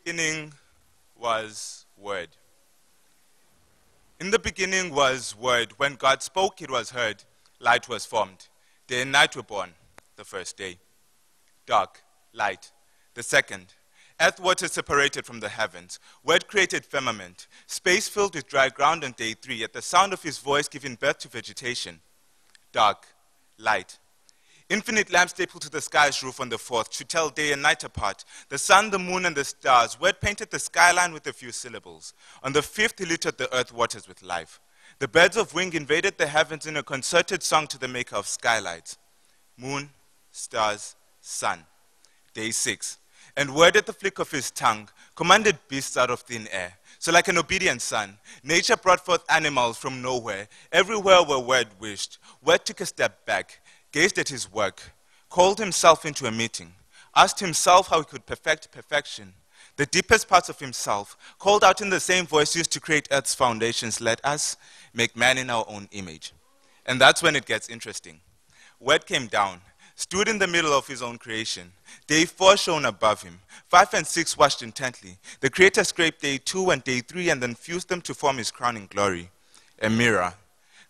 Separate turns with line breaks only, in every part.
beginning was Word. In the beginning was Word. When God spoke, it was heard. Light was formed. Day and night were born. The first day. Dark, light. The second. Earth water separated from the heavens. Word created firmament. Space filled with dry ground on day 3. At the sound of his voice giving birth to vegetation. Dark, light. Infinite lamps stapled to the sky's roof on the 4th to tell day and night apart. The sun, the moon, and the stars. Word painted the skyline with a few syllables. On the 5th, he littered the earth waters with life. The birds of wing invaded the heavens in a concerted song to the maker of skylights. Moon, stars, sun. Day 6. And word at the flick of his tongue commanded beasts out of thin air. So like an obedient son, nature brought forth animals from nowhere. Everywhere where word wished. Word took a step back, gazed at his work, called himself into a meeting, asked himself how he could perfect perfection. The deepest parts of himself, called out in the same voice used to create earth's foundations, let us make man in our own image. And that's when it gets interesting. Word came down, stood in the middle of his own creation. Day 4 shone above him. 5 and 6 watched intently. The Creator scraped day 2 and day 3 and then fused them to form his crowning glory. A mirror.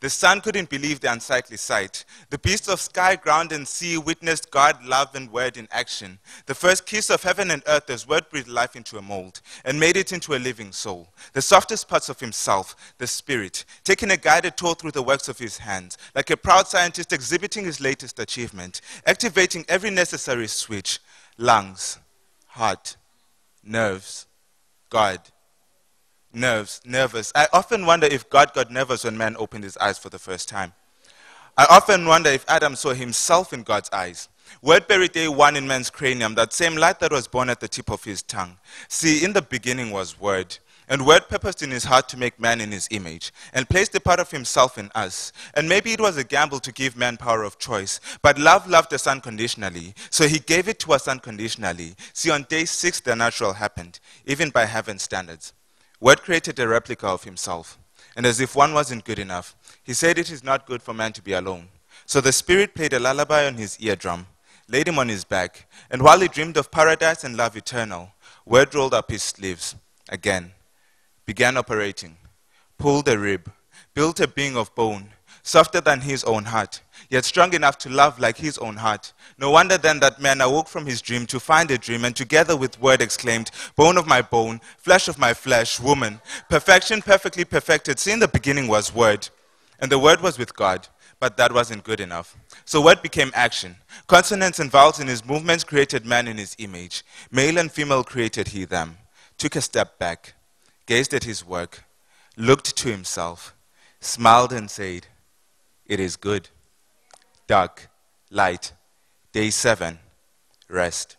The sun couldn't believe the unsightly sight. The beasts of sky, ground, and sea witnessed God, love, and word in action. The first kiss of heaven and earth as word breathed life into a mold and made it into a living soul. The softest parts of himself, the spirit, taking a guided tour through the works of his hands, like a proud scientist exhibiting his latest achievement, activating every necessary switch, lungs, heart, nerves, God. Nervous. I often wonder if God got nervous when man opened his eyes for the first time. I often wonder if Adam saw himself in God's eyes. Word buried day 1 in man's cranium, that same light that was born at the tip of his tongue. See, in the beginning was Word, and Word purposed in his heart to make man in his image, and placed a part of himself in us. And maybe it was a gamble to give man power of choice, but love loved us unconditionally, so he gave it to us unconditionally. See, on day 6 the natural happened, even by heaven's standards. Word created a replica of himself, and as if one wasn't good enough, he said it is not good for man to be alone. So the Spirit played a lullaby on his eardrum, laid him on his back, and while he dreamed of paradise and love eternal, Word rolled up his sleeves again, began operating, pulled a rib, built a being of bone, softer than his own heart, yet strong enough to love like his own heart. No wonder then that man awoke from his dream to find a dream, and together with Word exclaimed, bone of my bone, flesh of my flesh, woman, perfection perfectly perfected. See, in the beginning was Word, and the Word was with God, but that wasn't good enough. So Word became action. Consonants and vowels in his movements created man in his image. Male and female created he them. Took a step back, gazed at his work, looked to himself, smiled and said, it is good. Dark, light. Day 7, rest.